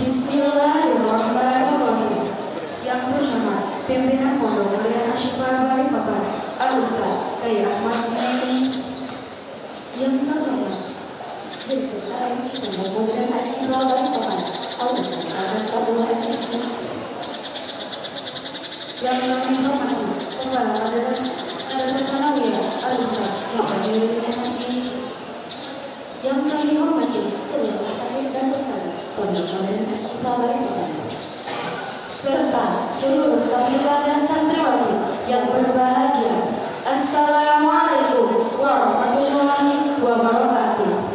Bismillahirrahmanirrahim. Yang pertama, pimpinan Pondok Mulia Asyifa Balikpapan, Al-Ustaz Kyai Ahmad Muhammad. Yang kedua, Direktur AMI Pondok Mulia Asyifa Balikpapan, Al-Ustaz Al-Fadhil MSI. Yang kami hormati Kepala Madrasah Sanawiyah Al-Ustaz Al-Fadhil MSI. Yang kami hormati seluruh asatidz dan ustaz Pondok Mulia Asyifa Balikpapan, serta seluruh santriwan dan santriwati yang berbahagia. Assalamualaikum warahmatullahi wabarakatuh.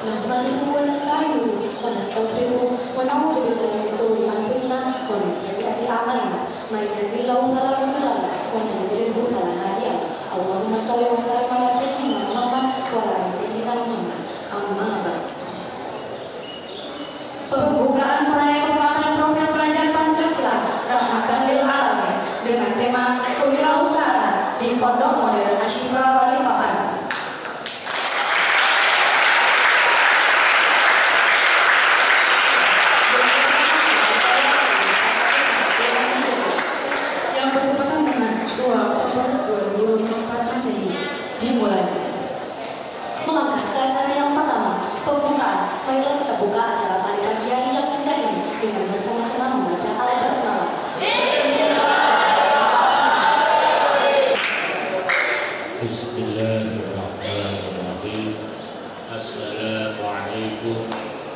Nahmaduhu wa nasta'inuhu wa nastaghfiruhu wa na'udzu billahi min shururi anfusina wa min sayyiati a'malina. May yahdihillahu fala mudilla lahu wa man yudlilhu fala hadiya lahu. Allahumma shalli wa sallim ala sayyidina Muhammad wa ala sayyidina Muhammad. Amma ba'd. Pembukaan perayaan Profil Pelajar Pancasila Rahmatan lil Alamin dengan tema kewirausahaan di Pondok Modern Asyifa Balikpapan. Yang bertepatan dengan 2 Oktober 2024 Masehi dimulai. Melangkah ke acara yang pertama, pembukaan. Marilah kita buka acara pada pagi hari yang indah ini dengan bersama-sama membaca Al-Basmalah. Bismillahirrahmanirrahim. Assalamualaikum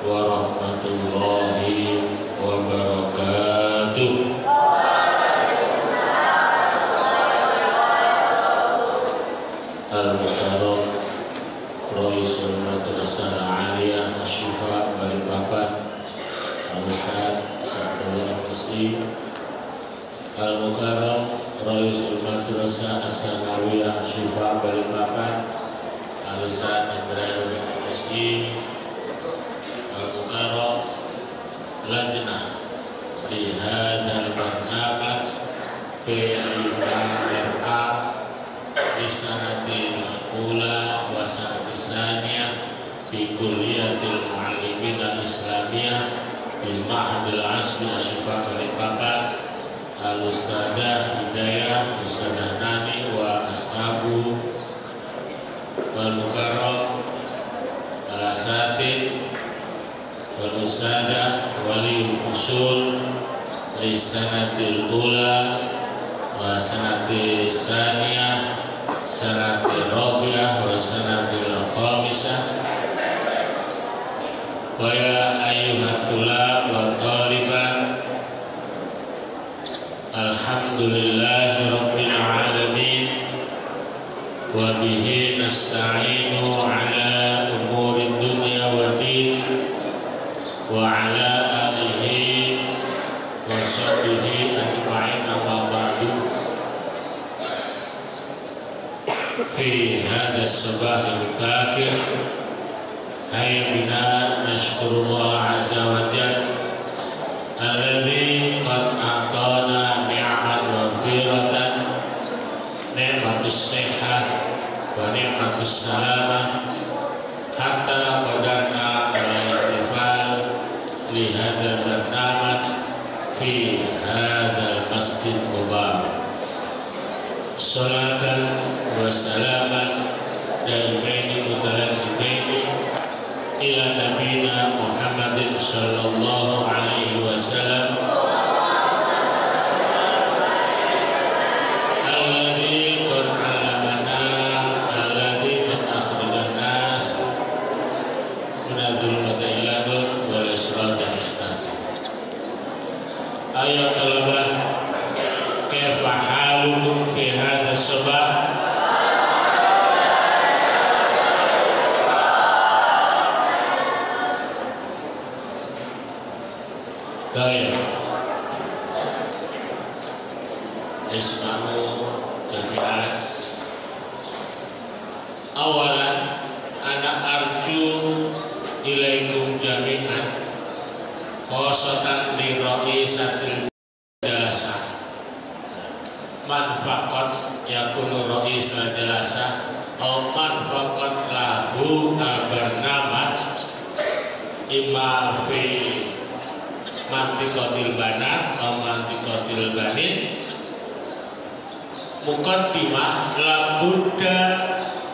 warahmatullahi wabarakatuh. Al-Mukarram Raisul Madrasah Aliyah Asyifa Balikpapan, Al-Ustaz Al-Fadhil MSI. Al-Mukarram Raisul Madrasah As-Sanawiyah Asyifa Balikpapan, Al-Ustaz Ibrahim MSI. Al-Mukarram Lajnah di hadal barnamaj PIMRA di sanatil ula wa sanatil saniyah di Kulliyatil Muallimin Al-Islamiyah di Ma'hadil Asmi Asyifa Balikpapan, Al-Ustadzah Hidayah Ustadzah Nani wa ashabu wal mukarram al-asatidz wal ustadzah waliul fusul li sanatil ula wa sanatil saniyah sanatil rabi'ah wa sanatil khamisah. Wa ya ayyuhat tulab wa talibat, alhamdulillahi rabbil alamin wa bihi nasta'inu ala umuri dunya wa din wa ala alihi wa sahbihi ajma'in. Amma ba'du. في هذا الصباح الباكر هيا بنا نشكر الله عز وجل الذي قد أعطانا نعمة وفيرة، نعمة الصحة ونعمة السلامة، حتى قدرنا على الاحتفال لهذا البرنامج في هذا المسجد المبارك. Salatan wa salaman daimaini mutalazimaini ila nabiyina Muhammadin sallallahu alaihi wasallam alladzi qad 'allamana alladzi qad akhrajan nas minadul mutailadun wal siratal mustaqim. Ayat talabah kaifa halukum fi hadha sabah. Baik, isma'u jami'an. Awalan ana arju ilaikum jami'an khosatan li ra'isatil jalasah man faqat yakunu ra'isal jalasah aw man faqat lahu Hadhu al-barnamaj imma fi mantiqatil banat atau mantiqatil banin. Muqaddimah la budda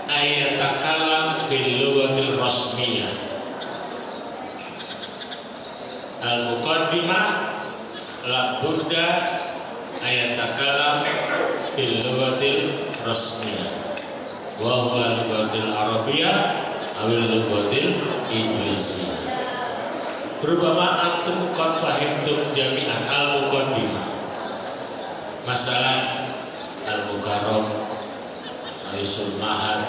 ayatakalam bil lughatil rasmiyah. Al-muqaddimah la budda ayatakalam bil lughatil rasmiyah wa huwa lughatil arabiyyah awil lughatil inggrisiyah. Berubah antum qad fahimtum jami'an al-muqaddimah. Masalah al-mukarram Raisul Mahad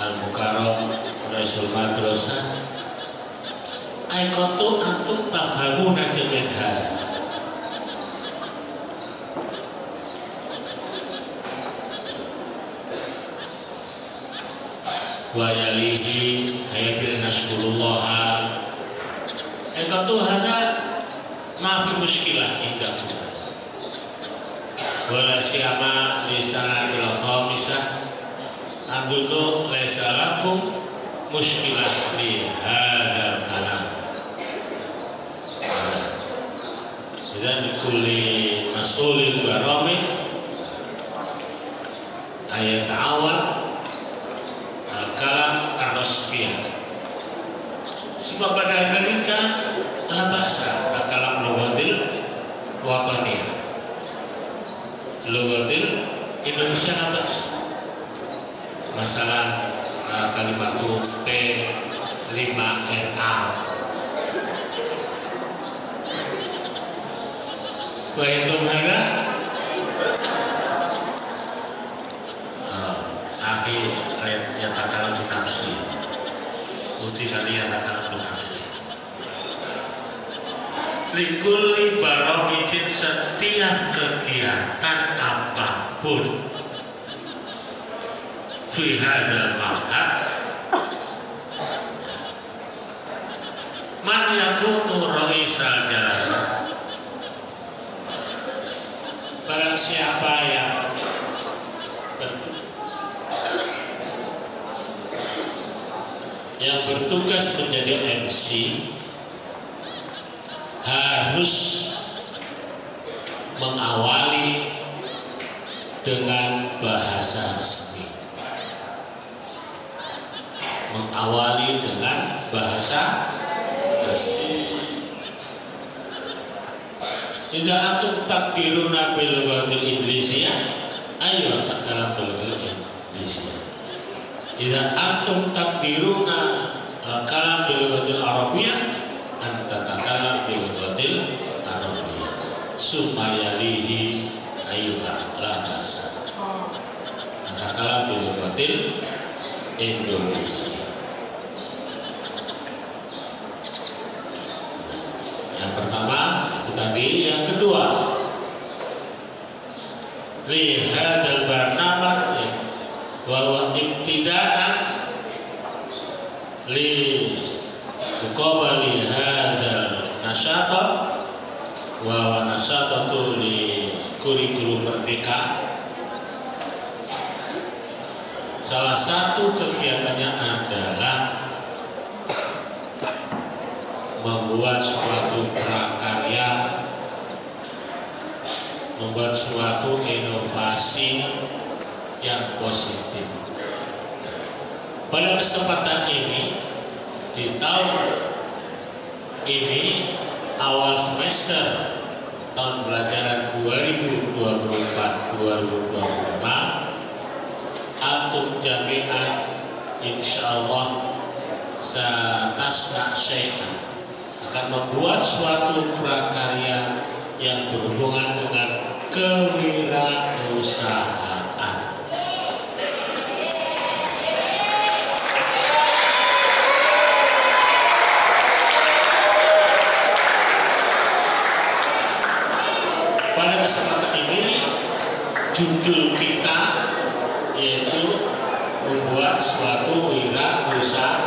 al-mukarram Raisul Madrasah aikatu antum tahamuna jami'an. Wa yalihi ayabil naskurullah aikatu hada maafi muskilah indakum wala siyama di sanatil khamisah andunu laisa lakum muskilah di hadzal kalam. Dan kulli mas'ulil baramij ayat awal al-kalam ar-rasmiyah. Sebab pada ketika ala bahasa kalam lughatil wataniyah, lughatil Indonesia bahasa. Masalah kalimat P5RA. Wahaitum hada akhir ayat nyatakan binafsi uti kali nyatakan binafsi likulli baramijin setiap kegiatan apapun fi hadal ma'had man yakunu raisal jalasah. Barang siapa yang bertugas menjadi MC harus mengawali dengan bahasa resmi. Mengawali dengan bahasa resmi. Jika antum takdiruna bil lughatil inggrisiyah, ayo takalam bil lughatil inggrisiyah. Jika antum takdiruna kalam bil lughatil arabiyyah, anta takalam bil lughatil arabiyyah. Supaya lihi ayyuha la ba'sa. Anta kalam bil lughatil Indonesia. Yang pertama tadi, yang kedua lihadal barnamaj wa huwa ibtida'an li muqabali hadal nasyata wa huwa nasyatatu li kurikulum merdeka. Salah satu kegiatannya adalah membuat suatu prakarya, membuat suatu inovasi yang positif. Pada kesempatan ini, di tahun ini awal semester tahun pelajaran 2024-2025 antum jami'an insyaallah satasna syai'an akan membuat suatu prakarya yang berhubungan dengan kewirausahaan. Pada kesempatan ini judul kita yaitu membuat suatu wirausaha,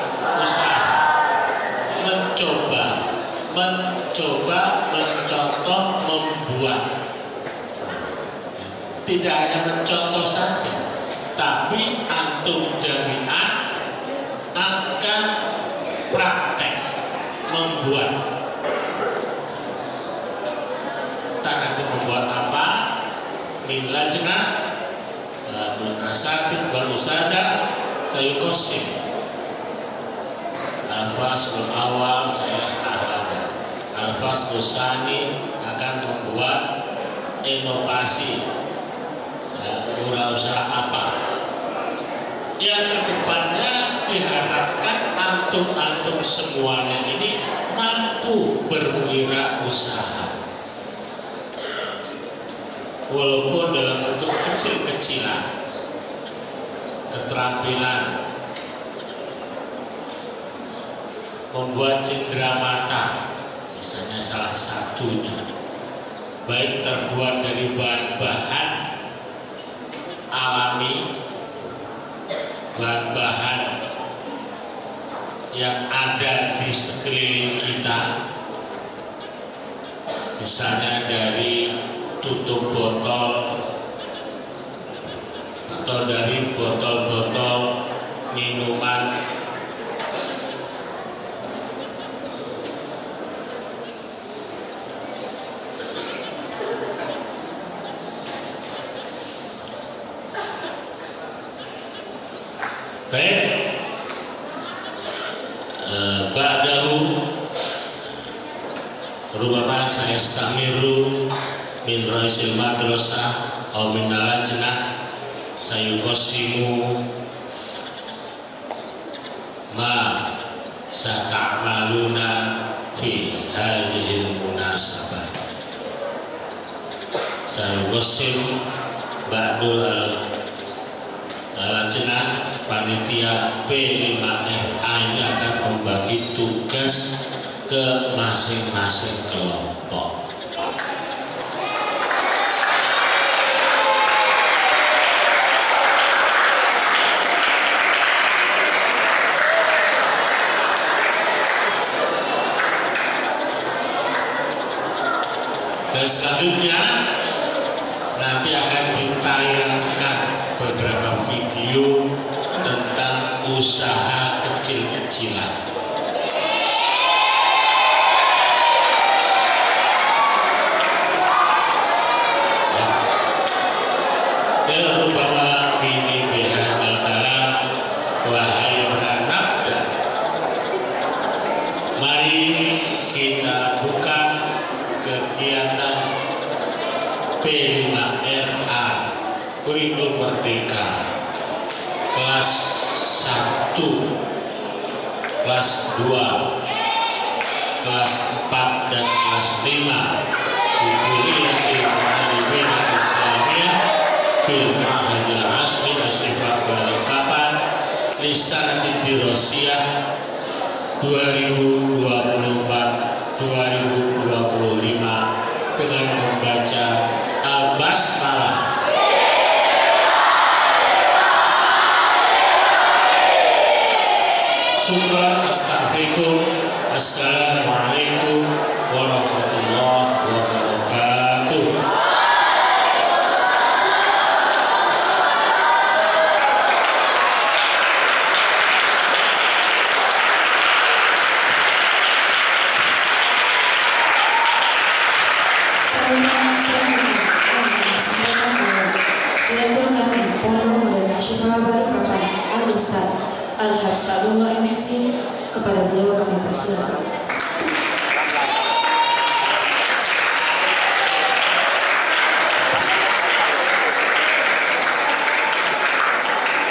mencoba, mencontoh, membuat. Tidak hanya mencontoh saja, tapi antum jami'an akan praktek membuat. Tanah membuat apa? Min lajnah min asatid wal usada sayukosim. Al-Faslul awal saya setahada. Al-Faslul sani akan membuat inovasi usaha apa yang kedepannya diharapkan antum semuanya ini mampu berwirausaha walaupun dalam bentuk kecil-kecilan, keterampilan membuat cenderamata misalnya salah satunya, baik terbuat dari bahan-bahan alami, bahan-bahan yang ada di sekeliling kita, misalnya dari tutup botol atau dari botol-botol minuman, baik ba'dahu rubama saya stamiru min raisil madrasah atau min lajnah sayuqasimu ma sata'maluna fi hadhil munasabah. Sayuqasim ba'dul lajnah panitia P5RA ini akan membagi tugas ke masing-masing kelompok. Dan selanjutnya nanti akan ditayangkan beberapa video tentang usaha kecil-kecilan. Rubama ini bihadzal kalam wa hayyuna nabda. Mari kita buka kegiatan P5RA Kurikulum Merdeka kelas 1, kelas 2, kelas 4 dan kelas 5 di Kuliatil Mu'allimin Al-Islamiyah bil Ma'hadil Asri Asifah Balikpapan Lisanati Dirosiyah 2024-2025 dengan membaca Al-Basmalah. Syukran, astaghfirukum. Assalamualaikum warahmatullahi wabarakatuh. Direktur kami Pondok Modern Asyifa Balikpapan Al-Ustaz Al-Hasadullah MSc, kepada beliau kami persilakan.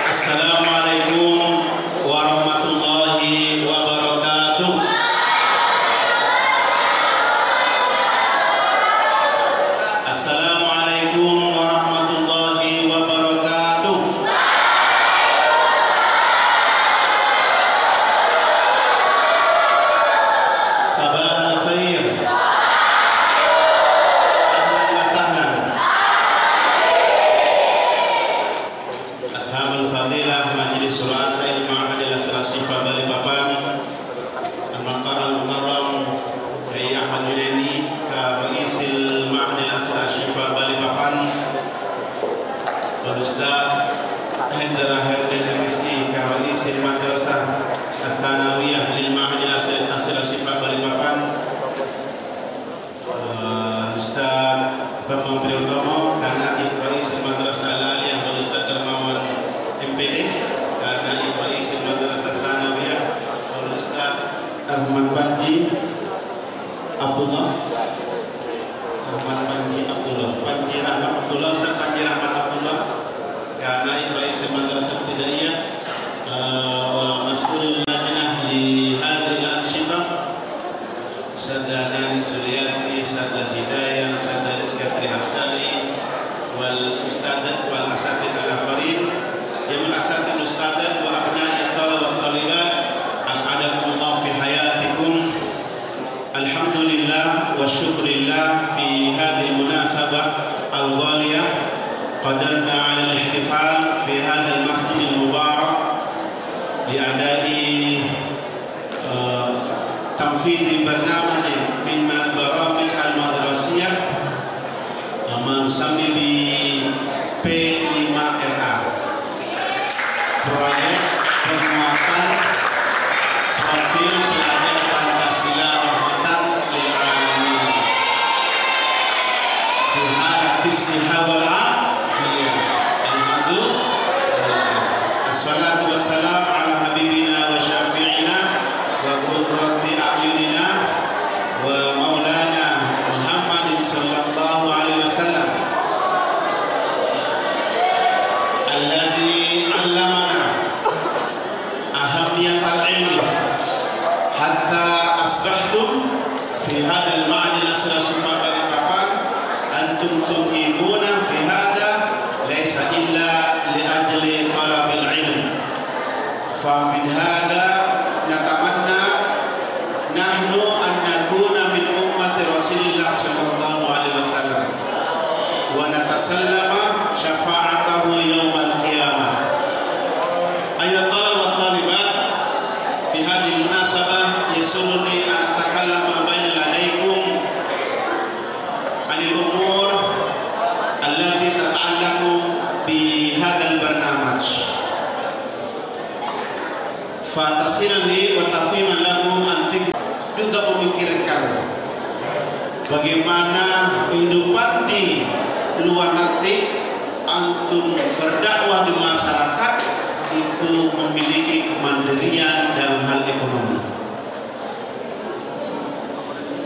Assalamualaikum warahmatullahi wabarakatuh. Assalamualaikum warahmatullahi wabarakatuh. Sabah al-khair. Ahlan wa sahlan. Ashabul fadilah Majlis Ulasail Ma'hadil Asyifa Balikpapan Al-Maqar Al-Mukarram Kiai Ahmad Junaidi Raisil Ma'hadil Asyifa Balikpapan Al-Ustaz Hendra Herdin والشكر لله في هذه المناسبة الغالية قدرنا على الاحتفال في هذا المسجد المبارك لأداء تنفيذ برنامج من البرامج المدرسية ما نسمي ب P5RA, proyek penguatan profil pelajar Pancasila rahmatan lil alamin fi hadis sihawal afiyah. Alhamdulillah, assalatu wassalam ala habibina wa syafi'ina wa qurrati a'yunina wa maulana Muhammadin sallallahu alaihi wasallam alladzi 'allamana ahammiyatal ilmi hatta asbahtum fi hadzal ma'ni al-asrasi faqad antum tuqimuna fi hadza laysa illa li ajli talabil ilm fa min hadza natamanna nahnu an nakuna min ummati Rasulillah sallallahu alaihi wasallam wa natasallama syafa'atahu yaumal qiyamah. Ayat talab wa talibat fi hadhihi munasabah yasuruni an atakallama baina ladaikum anil umur allati tata'allaqu bi hadzal barnamaj fa tasiran li wa tafhiman lahu antik juga memikirkan bagaimana kehidupan di luar nanti antum berdakwah di masyarakat itu memiliki kemandirian dalam hal ekonomi.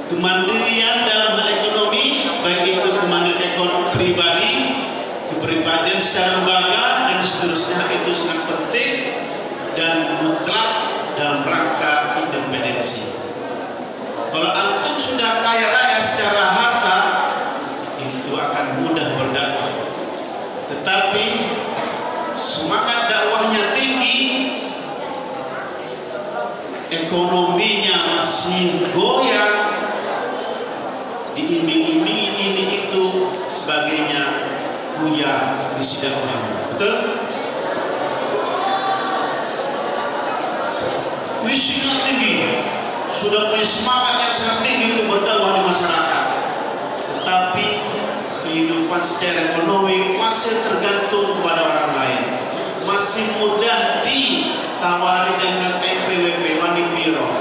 Kemandirian dalam hal ekonomi, baik itu kemandirian ekonomi pribadi, kepribadian secara lembaga dan seterusnya, itu sangat penting dan mutlak dalam rangka independensi. Kalau antum sudah kaya raya secara harta, itu akan mudah berdakwah. Tetapi semangat dakwahnya tinggi, ekonominya masih goyang, diiming-imingi ini itu sebagainya, buyar di sidang ulama. Betul? Visinya tinggi, sudah punya semangat yang sangat tinggi untuk berdakwah di masyarakat, tetapi kehidupan secara ekonomi masih tergantung kepada orang lain, masih mudah ditawari dengan NPWP Manipiro,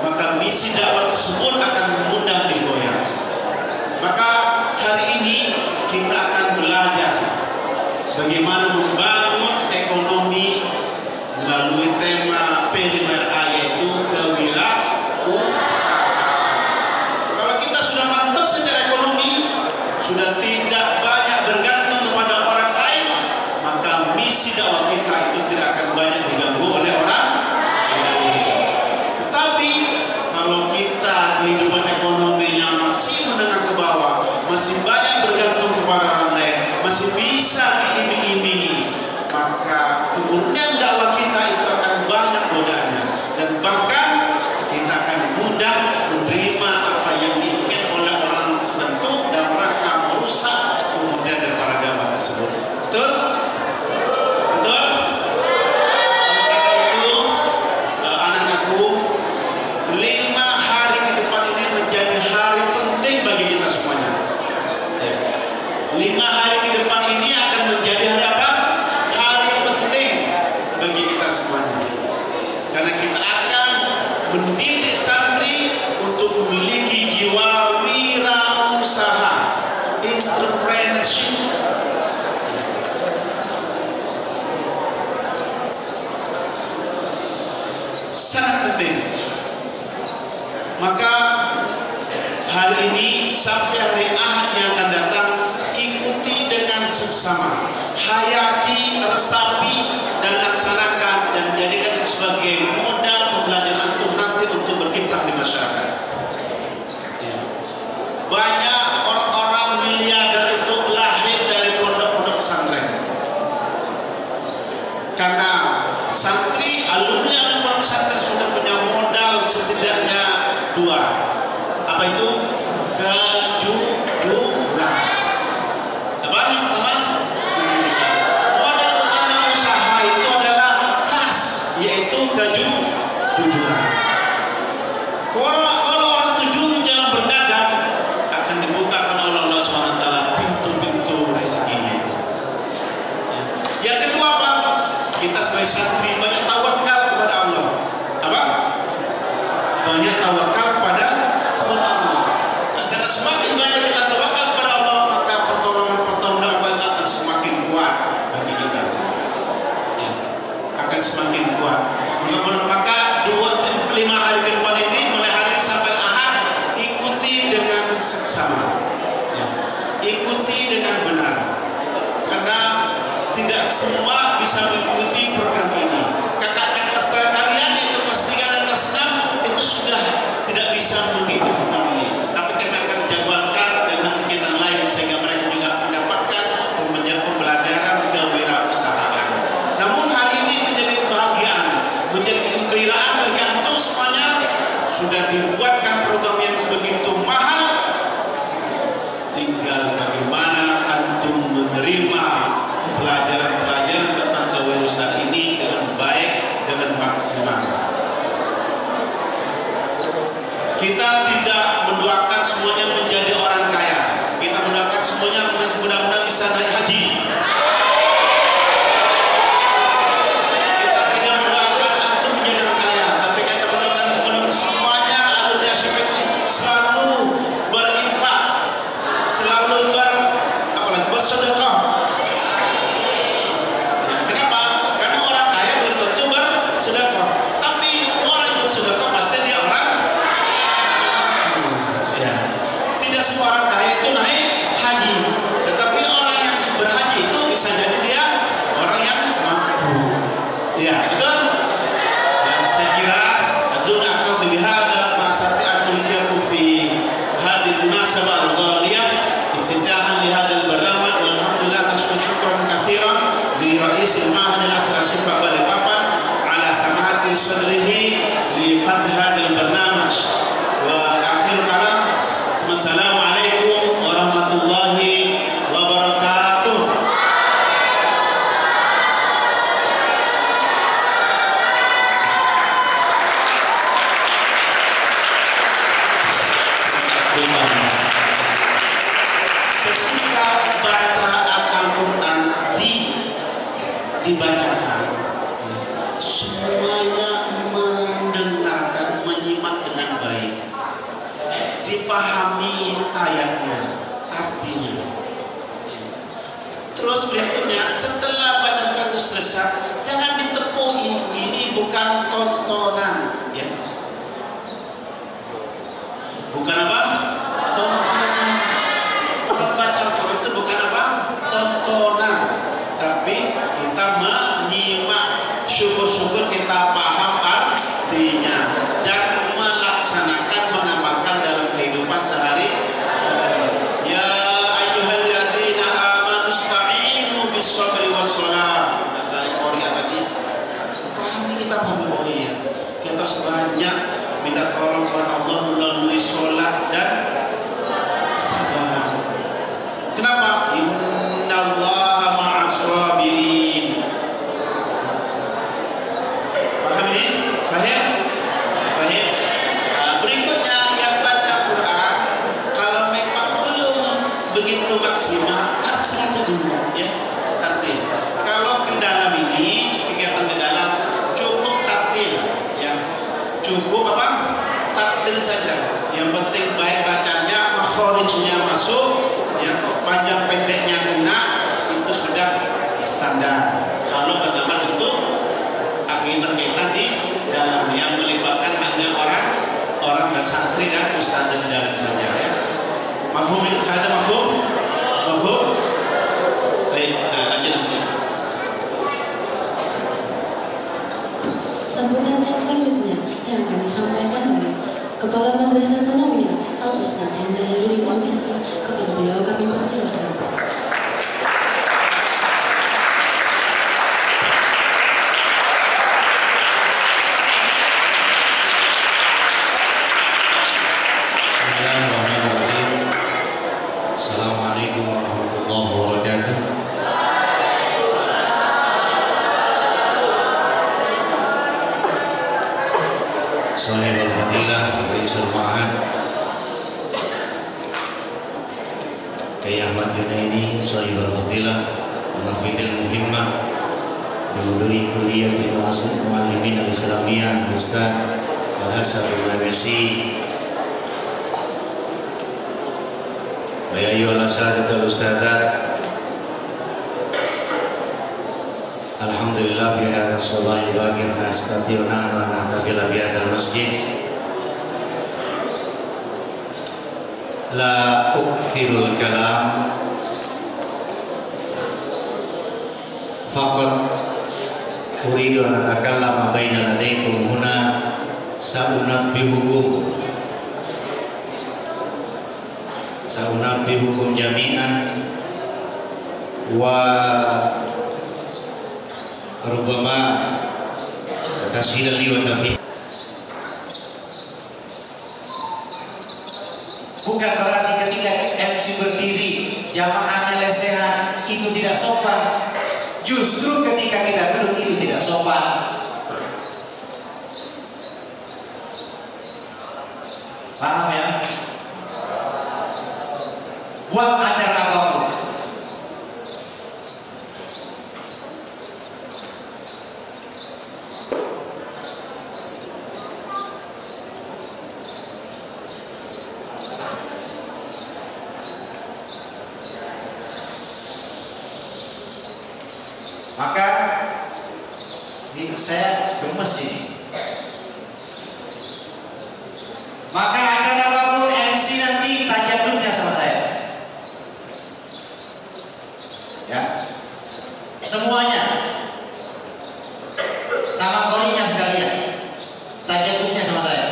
maka misi dakwah tersebut akan mudah digoyang. Maka hari ini kita akan belajar bagaimana membangun ekonomi melalui tema P5RA, yaitu kewirausahaan. Kalau kita sudah mantap secara ekonomi, sudah tidak banyak bergantung kepada orang lain, maka misi dakwah kita itu tidak akan banyak diganggu oleh orang lain. Tetapi kalau kita kehidupan ekonominya masih menengah ke bawah, masih banyak bergantung kepada orang lain, masih bisa diiming-imingi, maka kemudian dakwah kita itu akan banyak godaannya, dan bahkan kita akan mudah menerima apa yang diinginkan oleh orang tertentu dan rangka merusak kemudian daripada dakwah tersebut. Betul? Betul? Karena itu anak-anakku, 5 hari ke depan ini menjadi hari penting bagi kita semuanya. 5 hari ke depan ini akan menjadi hari apa? Hari penting bagi kita semuanya. Karena kita akan mendidik santri untuk memiliki jiwa wirausaha, entrepreneurship. Sangat penting. Maka hari ini sampai hari Ahad yang akan datang, ikuti dengan seksama, hayati, resapi, dan laksanakan, dan jadikan sebagai modal pembelajaran antum nanti untuk berkiprah di masyarakat. Banyak orang-orang miliarder itu lahir dari pondok-pondok pesantren, karena santri alumni pondok pesantren sudah punya modal setidaknya 2. Apa itu? kejujuran. Apa teman-teman? Modal utama usaha itu adalah trust, yaitu kejujuran. Kalau orang jujur dalam berdagang, akan dibukakan oleh Allah SWT pintu-pintu rezekinya. Yang kedua apa? Kita sebagai santri banyak tawakal kepada Allah. Apa? Banyak tawakal kepada Allah. Karena semakin banyak kita tawakal kepada Allah, maka pertolongan Allah akan semakin kuat bagi kita. Ya, akan semakin kuat. Maka 5 hari ke depan ini, mulai hari ini sampai Ahad, ikuti dengan seksama. Ya, ikuti dengan benar. Karena tidak semua bisa mengikuti program ini. Kakak-kakak kelas kalian itu kelas 3 dan kelas 6 itu sudah tidak bisa mengikuti program ini. Tapi kami akan jadwalkan dengan kegiatan lain sehingga mereka juga mendapatkan pembelajaran kewirausahaan. Namun hari ini menjadi kebahagiaan, menjadi kegembiraan bagi antum semuanya, sudah dibuatkan program yang sebegitu mahal. Tinggal bagaimana antum menerima pelajaran-pelajaran tentang kewirausahaan ini dengan baik, dengan maksimal. Kita tidak mendoakan semuanya menjadi orang kaya. Kita mendoakan semuanya mudah-mudahan bisa naik haji. Kita tidak mendoakan antum menjadi orang kaya, tapi kita mendoakan semuanya alumni SPT selalu berinfak, selalu bersedekah. Kenapa? Karena orang kaya belum tentu bersedekah. Tapi orang yang bersedekah pasti dia orang. Ya. Tidak semua orang kaya itu naik haji, tetapi orang yang berhaji itu bisa jadi dia orang yang mampu. Ya, betul. Dan saya kira aduna akan fi hadza ma sati'akum yakum fi hadhihi munasabah al-ghaliyah iftitahan li hadzal barnamij. Walhamdulillah syukran katsiran li rais al-ma'had al-asra Syifa Balikpapan ala samahati sadrihi li fath hadzal barnamij. Wa akhir kalam, wassalamualaikum warahmatullahi wabarakatuh. Ketika bacaan Al-Quran dibacakan, semuanya mendengarkan, menyimak dengan baik, dipahami ayatnya, artinya. Terus berikutnya, setelah bacaan itu selesai, jangan ditepuk. Ini bukan tontonan, ya. Bukan apa? Tontonan. Membaca Al-Quran itu bukan apa? Tontonan. Tapi kita menyimak, syukur-syukur kita paham artinya dan melaksanakan, mengamalkan dalam kehidupan sehari-hari. Ya ayyuhalladzina amanu ista'inu bis-sabri was-shalah. Kata Korea tadi, pahami, kita pahami ya. Kita harus banyak minta tolong kepada Allah melalui sholat dan kesabaran. Kenapa? Innallaha ma'as sabirin. Paham ini? Paham? Paham? Berikutnya yang baca Quran, kalau memang belum begitu maksimal, tartil aja dulu, ya. Tartil. Kalau ke dalam ini, kegiatan ke dalam, cukup tartil, ya. Cukup apa? Tartil saja. Yang penting baik bacanya, makhorijnya masuk, ya, panjang pendeknya kena, itu sudah standar. Kalau bagaimana untuk kegiatan di dalam yang melibatkan hanya orang dan santri dan ustaz dan jalan saja, ya. Mafhum? Ada mafhum? Mafhum? Baik, lanjut sini. Sambutan yang selanjutnya yang akan disampaikan oleh Kepala Madrasah Sanawiyah Al-Ustaz Hendra Herudi MSI. Kepada beliau kami persilakan. Bismillahirrahmanirrahim. Fadilah Raisul Ma'had Kiai Ahmad Junaidi Sohibul Fadilah Al-Hafidhil Muhimmah Dihuduri Kuliah Mu'allimin Al-Islamiyah Ustaz Al-Hasan Al-Mesi wa ya ayyuhal asatidzah ustadzat. Alhamdulillah bi hadzal salahi baqin nastati'una wa nahtafila bi hadzal masjid. La ukthirul kalam faqad uridu an atakallama baina ladaykum huna sa'unabbihukum jami'an wa rubbama tasfidan li wa tafid. Bukan berarti ketika MC berdiri jamaahnya lesehan itu tidak sopan. Justru ketika kita duduk itu tidak sopan. Paham ya? Buat acara apapun, maka saya gemes ini. Maka acara apapun MC nanti tajamnya sama saya. Ya, semuanya sama korinya sekalian, tajamnya sama saya.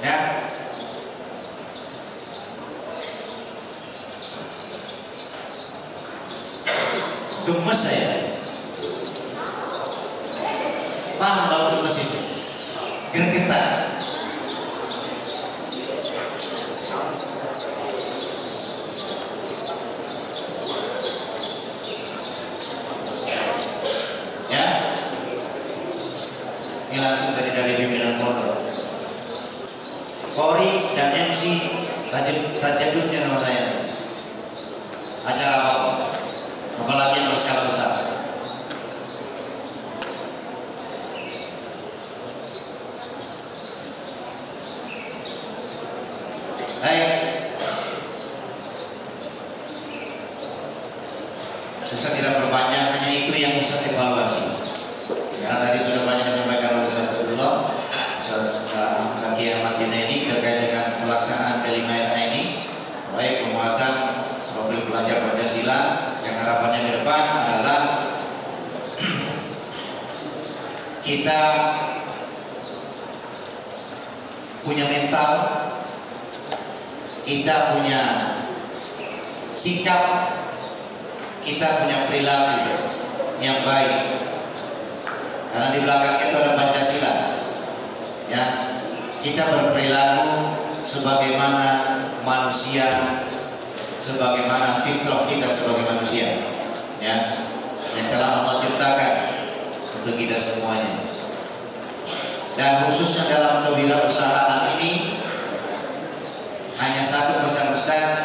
Ya, gemes saya. Paham kalau gemes itu? Gergetan. Ya, ini langsung dari pimpinan pondok. Kori dan MC tajamnya sama saya. Acara apapun, apalagi yang berskala besar. Baik, Ustaz tidak berpanjang, hanya itu yang Ustaz evaluasi. Karena tadi sudah banyak disampaikan oleh Ustaz Abdullah, Ustaz Kiai Ahmad Junaidi terkait dengan pelaksanaan kelima ini, baik penguatan mobil belajar Pancasila, yang harapannya ke depan adalah kita punya mental, kita punya sikap, kita punya perilaku yang baik. Karena di belakang itu ada Pancasila. Ya, kita berperilaku sebagaimana manusia, sebagaimana fitrah kita sebagai manusia. Ya, yang telah Allah ciptakan untuk kita semuanya. Dan khususnya dalam kewirausahaan ini hanya satu pesan Ustaz: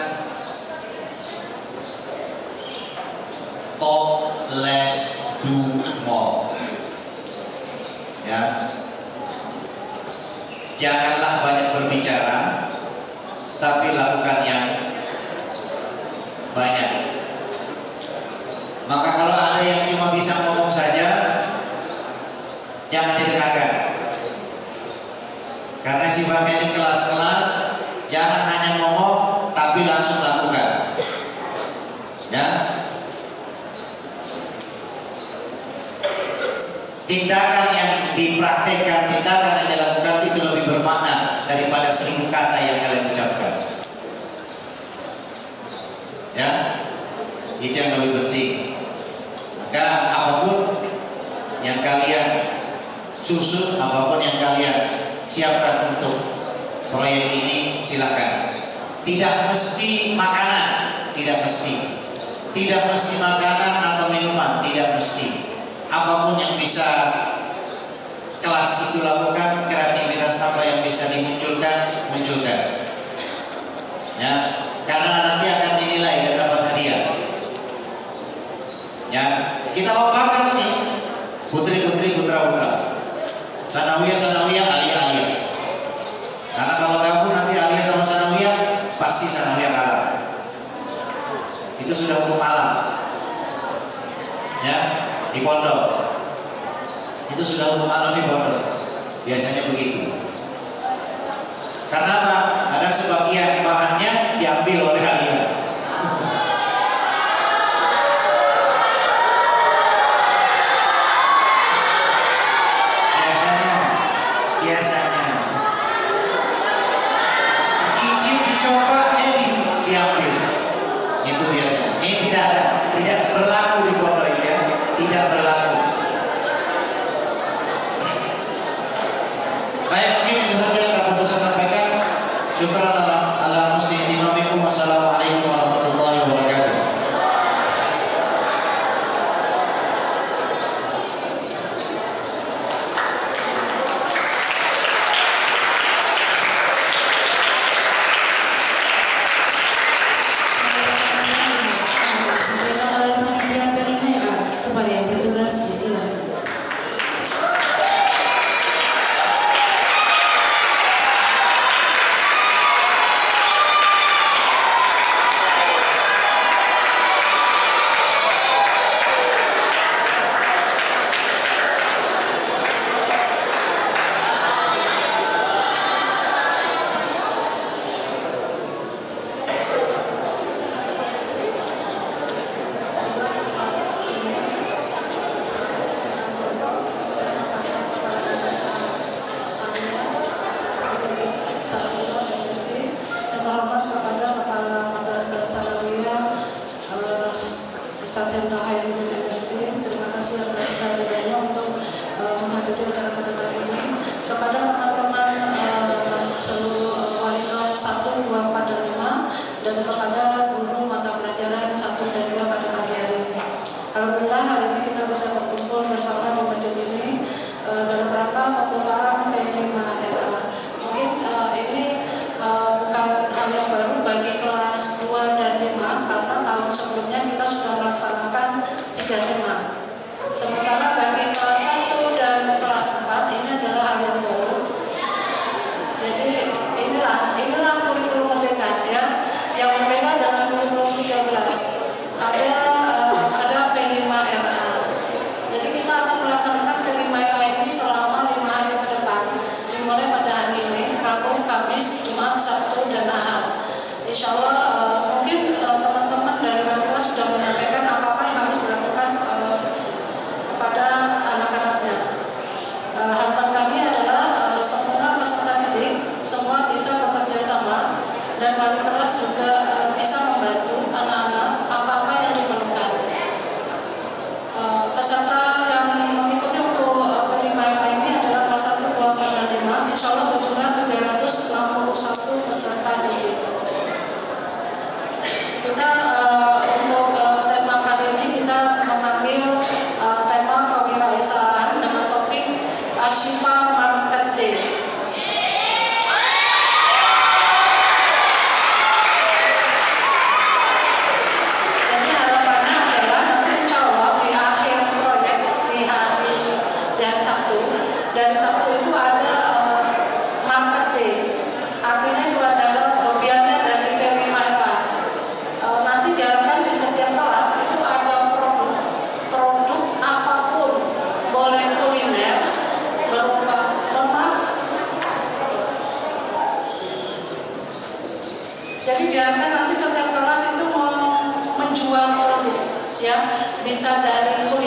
talk less, do more. Ya, janganlah banyak berbicara, tapi lakukan yang banyak. Maka kalau ada yang cuma bisa ngomong saja, jangan didengarkan. Karena sifatnya ini kelas-kelas, jangan hanya ngomong tapi langsung lakukan. Ya, tindakan yang dipraktekkan, tindakan yang dilakukan itu lebih bermakna daripada 1000 kata yang kalian ucapkan. Ya, itu yang lebih penting. Maka apapun yang kalian susun, apapun yang kalian siapkan untuk proyek ini, silakan. Tidak mesti makanan, tidak mesti. Tidak mesti makanan atau minuman, tidak mesti. Apapun yang bisa kelas itu lakukan, kreativitas apa yang bisa dimunculkan, munculkan. Ya, karena nanti akan dinilai dan dapat hadiah. Ya, kita oparkan ini putri-putri, putra-putra, sanawiyah, alia. Karena kalau kamu nanti alia sama sanawiyah, pasti sanawiyah kalah. Itu sudah hukum alam. Ya, di pondok. Itu sudah hukum alam di pondok. Biasanya begitu. Karena apa? Ada sebagian bahannya diambil oleh alia. Biasanya cicip dicoba diambil. Itu biasanya. Ini tidak berlaku di pondok ini ya. Tidak berlaku. Baik, mungkin itu saja yang dapat saya sampaikan. Syukran ala musliminikum. Wassalamualaikum warahmatullahi wabarakatuh. Sampaikan oleh panitia P5A kepada yang bertugas disilakan. Terima kasih atas kehadirannya untuk menghadiri acara pada kali ini. Kepada teman-teman seluruh wali kelas 1, 2, 4, dan 5 dan kepada guru mata pelajaran 1 dan 2 pada pagi hari ini. Alhamdulillah hari ini kita bisa berkumpul bersama di masjid ini dalam rangka pembukaan P5RA. Mungkin ini bukan hal yang baru bagi kelas 2 dan 5 karena tahun sebelumnya kita sudah melaksanakan 3 tema. Sementara bagi kelas 1 dan kelas 4 ini adalah hal yang baru. Jadi inilah kurikulum merdeka ya. Yang berbeda dengan kurikulum 13 ada P5RA. Jadi kita akan melaksanakan P5RA ini selama 5 hari ke depan, dimulai pada hari ini, Rabu, Kamis, Jumat, Sabtu, dan Ahad. Insya Allah mungkin teman-teman dari kelas sudah menyampaikan apa yang harus dilakukan kepada anak-anaknya. Harapan kami adalah semua peserta didik semua bisa bekerja sama dan wali kelas juga bisa membantu anak-anak apa-apa yang diperlukan. Peserta yang mengikuti untuk P5RA ini adalah kelas 1, 2, 4, dan 5. Insya Allah berjumlah 361 peserta didik. Kita untuk tema kali ini kita mengambil tema kewirausahaan dengan topik Ashifa Market Day. Jadi harapannya adalah nanti insya Allah di akhir proyek di hari Sabtu, dan Sabtu itu ada Market Day. Artinya itu adalah bagiannya dari P5RA. Nanti diharapkan di setiap kelas itu ada produk apapun, boleh kuliner, berupa lemak. Jadi diharapkan nanti setiap kelas itu mau menjual produk, ya, bisa dari kuliner